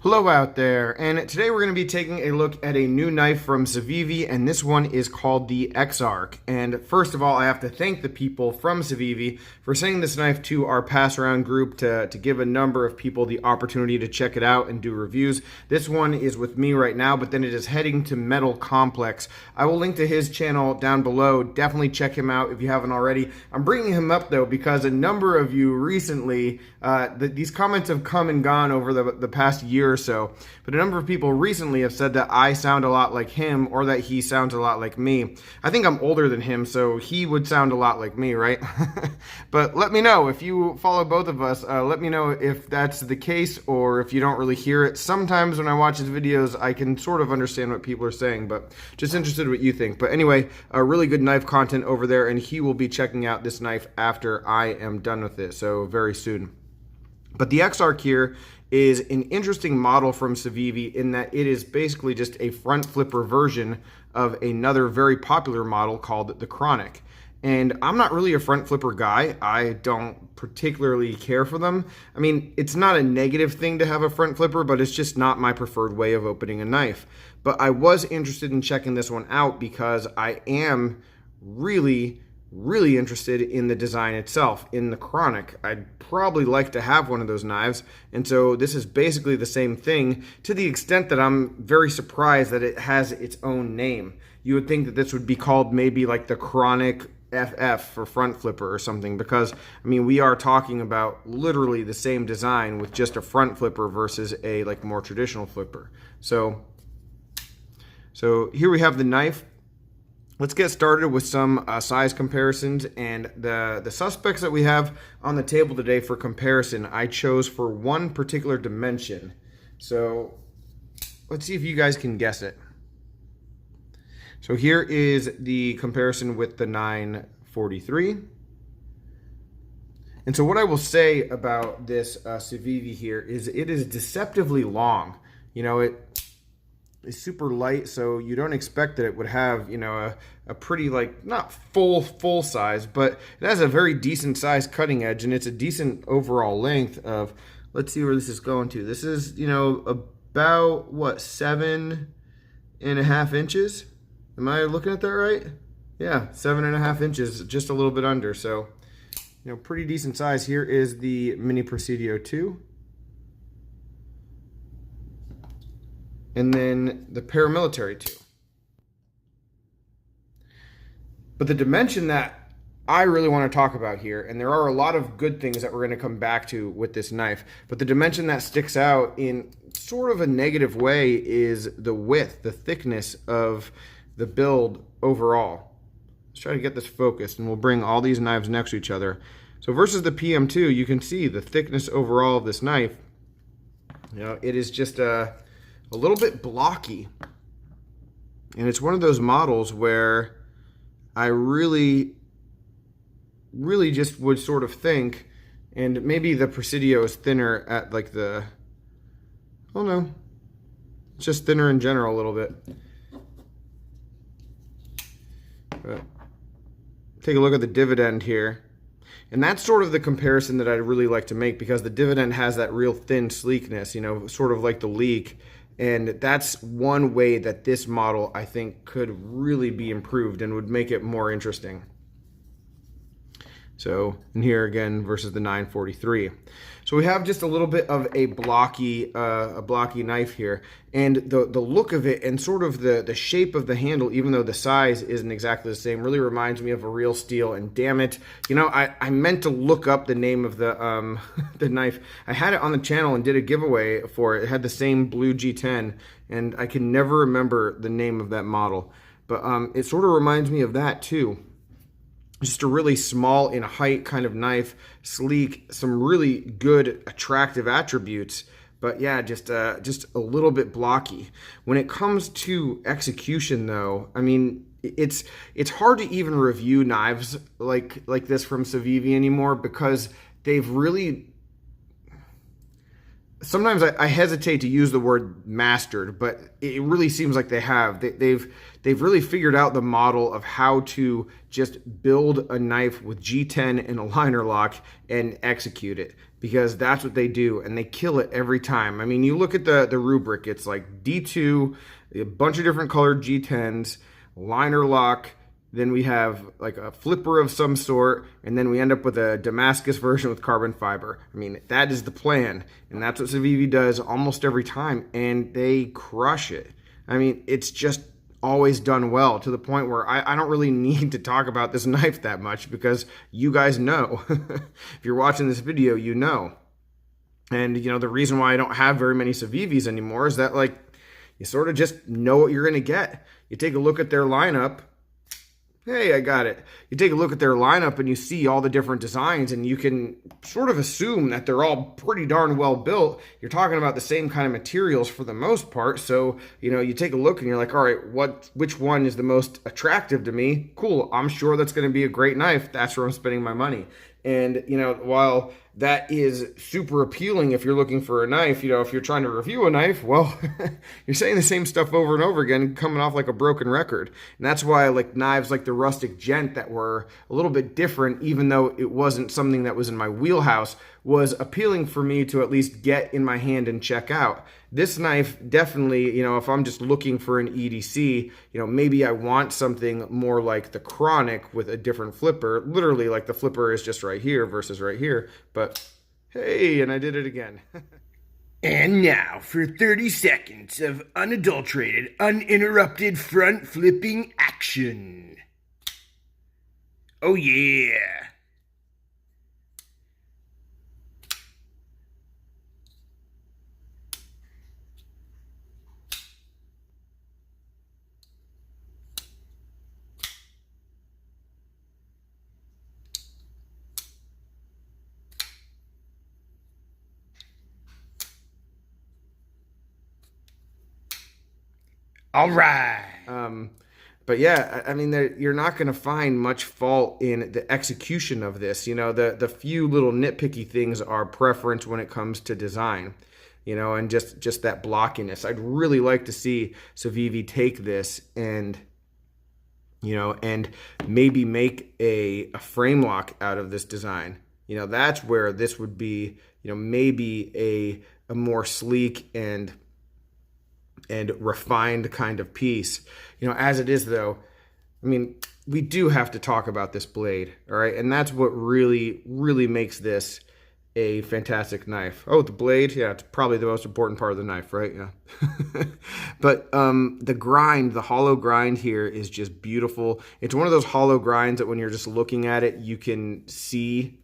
Hello out there, and today we're going to be taking a look at a new knife from Civivi, and this one is called the Exarch. And first of all, I have to thank the people from Civivi for sending this knife to our pass around group to give a number of people the opportunity to check it out and do reviews. This one is with me right now, but then it is heading to Metal Complex. I will link to his channel down below. Definitely check him out if you haven't already. I'm bringing him up though because a number of you recently, these comments have come and gone over the past year or so, but a number of people recently have said that I sound a lot like him or that he sounds a lot like me. I think I'm older than him, so he would sound a lot like me, right? But let me know if you follow both of us. Let me know if that's the case or if you don't really hear it. Sometimes when I watch his videos, I can sort of understand what people are saying, but just interested in what you think. But anyway, really good knife content over there, and he will be checking out this knife after I am done with it, so very soon. But the Exarch here is an interesting model from Civivi in that it is basically just a front flipper version of another very popular model called the Chronic. And I'm not really a front flipper guy. I don't particularly care for them. I mean, it's not a negative thing to have a front flipper, but it's just not my preferred way of opening a knife. But I was interested in checking this one out because I am really interested in the design itself, in the Chronic. I'd probably like to have one of those knives, and so this is basically the same thing to the extent that I'm very surprised that it has its own name. You would think that this would be called maybe like the Chronic FF for front flipper or something, because I mean we are talking about literally the same design with just a front flipper versus a like more traditional flipper. So here we have the knife. Let's get started with some size comparisons, and the suspects that we have on the table today for comparison, I chose for one particular dimension. So let's see if you guys can guess it. So here is the comparison with the 943. And so what I will say about this Civivi here is it is deceptively long. You know, it's super light, so you don't expect that it would have, you know, a pretty, like, not full size, but it has a very decent size cutting edge, and it's a decent overall length of, let's see where this is going to. This is, you know, about, what, 7.5 inches? Am I looking at that right? Yeah, 7.5 inches, just a little bit under, so, you know, pretty decent size. Here is the Mini Presidio 2. And then the paramilitary 2. But the dimension that I really want to talk about here, and there are a lot of good things that we're going to come back to with this knife, but the dimension that sticks out in sort of a negative way is the width, the thickness of the build overall. Let's try to get this focused, and we'll bring all these knives next to each other. So versus the PM2, you can see the thickness overall of this knife. You know, it is just a little bit blocky, and it's one of those models where I really just would sort of think, and maybe the Presidio is thinner at like the, oh no, it's just thinner in general a little bit. But take a look at the dividend here. And that's sort of the comparison that I'd really like to make, because the dividend has that real thin sleekness, you know, sort of like the Leek. And that's one way that this model, I think, could really be improved and would make it more interesting. So, and here again versus the 943. So we have just a little bit of a blocky knife here, and the look of it and sort of the shape of the handle, even though the size isn't exactly the same, really reminds me of a real steel. And damn it, you know, I meant to look up the name of the the knife. I had it on the channel and did a giveaway for it. It had the same blue G10, and I can never remember the name of that model. But it sort of reminds me of that too. Just a really small in height kind of knife, sleek, some really good attractive attributes, but yeah, just a little bit blocky. When it comes to execution though, I mean, it's hard to even review knives like this from Civivi anymore, because they've really, sometimes I hesitate to use the word mastered, but it really seems like they have. They've really figured out the model of how to just build a knife with G10 and a liner lock and execute it, because that's what they do, and they kill it every time. I mean, you look at the rubric, it's like D2, a bunch of different colored G10s, liner lock. Then we have like a flipper of some sort, and then we end up with a Damascus version with carbon fiber. I mean, that is the plan, and that's what Civivi does almost every time, and they crush it. I mean, it's just always done well, to the point where I don't really need to talk about this knife that much, because you guys know. If you're watching this video, you know. And, you know, the reason why I don't have very many Civivis anymore is that, like, you sort of just know what you're going to get. You take a look at their lineup. Hey, I got it. You take a look at their lineup and you see all the different designs, and you can sort of assume that they're all pretty darn well built. You're talking about the same kind of materials for the most part. So, you know, you take a look and you're like, all right, which one is the most attractive to me? Cool. I'm sure that's going to be a great knife. That's where I'm spending my money. And, you know, while that is super appealing if you're looking for a knife, you know, if you're trying to review a knife, well, you're saying the same stuff over and over again, coming off like a broken record. And that's why I like knives like the Rustic Gent that were a little bit different, even though it wasn't something that was in my wheelhouse, was appealing for me to at least get in my hand and check out. This knife definitely, you know, if I'm just looking for an EDC, you know, maybe I want something more like the Chronic with a different flipper. Literally, like the flipper is just right here versus right here. But hey, and I did it again. And now for 30 seconds of unadulterated, uninterrupted front flipping action. Oh yeah. All right. But yeah, I mean, you're not going to find much fault in the execution of this. You know, the few little nitpicky things are preference when it comes to design, you know, and just that blockiness. I'd really like to see Civivi take this and, you know, and maybe make a frame lock out of this design. You know, that's where this would be, you know, maybe a more sleek and refined kind of piece. You know, as it is though, I mean, we do have to talk about this blade, all right? And that's what really makes this a fantastic knife. Oh, the blade, yeah, it's probably the most important part of the knife, right? Yeah. But the grind, the hollow grind here is just beautiful. It's one of those hollow grinds that when you're just looking at it, you can see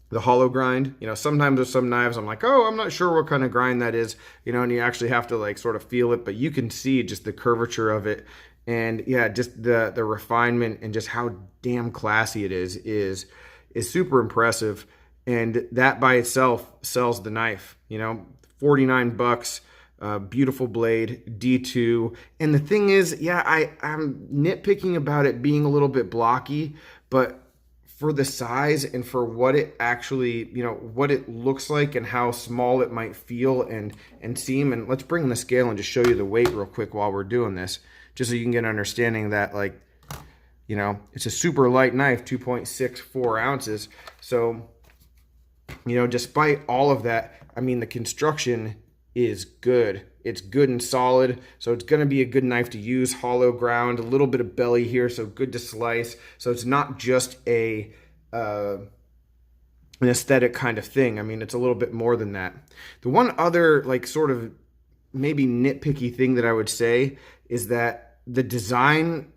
the hollow grind. You know, sometimes with some knives I'm like, oh, I'm not sure what kind of grind that is, you know, and you actually have to like sort of feel it, but you can see just the curvature of it. And yeah, just the refinement and just how damn classy it is super impressive. And that by itself sells the knife, you know, 49 bucks, beautiful blade, D2. And the thing is, yeah, I'm nitpicking about it being a little bit blocky, but for the size and for what it actually, you know, what it looks like and how small it might feel and seem. And let's bring the scale and just show you the weight real quick while we're doing this, just so you can get an understanding that, like, you know, it's a super light knife, 2.64 ounces. So, you know, despite all of that, I mean, the construction is good. It's good and solid, so it's going to be a good knife to use. Hollow ground, a little bit of belly here, so good to slice. So it's not just an aesthetic kind of thing. I mean, it's a little bit more than that. The one other, like, sort of maybe nitpicky thing that I would say is that the design,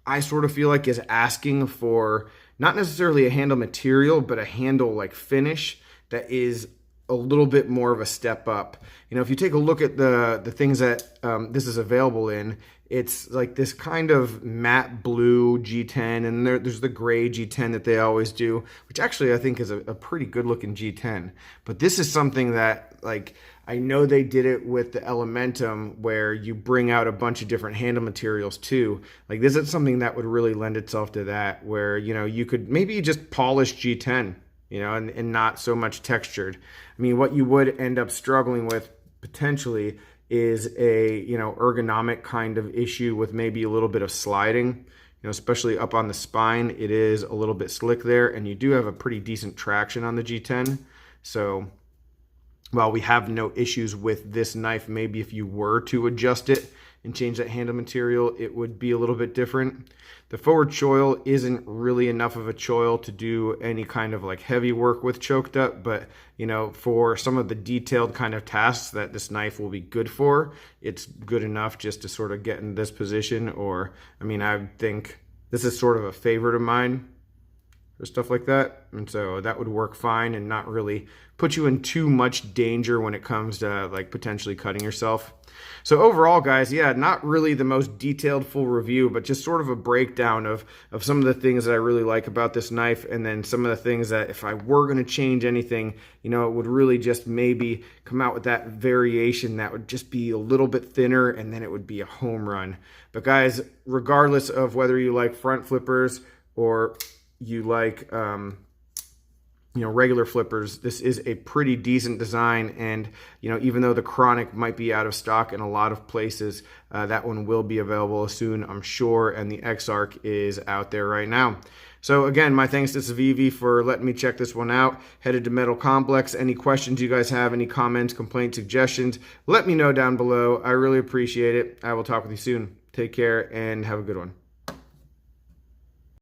I sort of feel like, is asking for not necessarily a handle material, but a handle like finish that is a little bit more of a step up. You know, if you take a look at the things that this is available in, it's like this kind of matte blue G10, and there's the gray G10 that they always do, which actually I think is a pretty good looking G10. But this is something that, like, I know they did it with the Elementum, where you bring out a bunch of different handle materials too. Like, this is something that would really lend itself to that, where, you know, you could maybe just polish G10. and not so much textured. I mean, what you would end up struggling with potentially is a, ergonomic kind of issue with maybe a little bit of sliding, especially up on the spine. It is a little bit slick there, and you do have a pretty decent traction on the G10. So while we have no issues with this knife, maybe if you were to adjust it and change that handle material, it would be a little bit different. The forward choil isn't really enough of a choil to do any kind of like heavy work with choked up, but for some of the detailed kind of tasks that this knife will be good for, it's good enough just to sort of get in this position. Or, I mean, I think this is sort of a favorite of mine or stuff like that, and so that would work fine and not really put you in too much danger when it comes to like potentially cutting yourself. So overall, guys, yeah, not really the most detailed full review, but just sort of a breakdown of some of the things that I really like about this knife, and then some of the things that if I were going to change anything, it would really just maybe come out with that variation that would just be a little bit thinner, and then it would be a home run. But guys, regardless of whether you like front flippers or you like regular flippers, this is a pretty decent design. And even though the Chronic might be out of stock in a lot of places, that one will be available soon, I'm sure, and the Exarch is out there right now. So again, my thanks to Civivi for letting me check this one out. Headed to Metal Complex. Any questions you guys have, any comments, complaints, suggestions, let me know down below. I really appreciate it. I will talk with you soon. Take care and have a good one.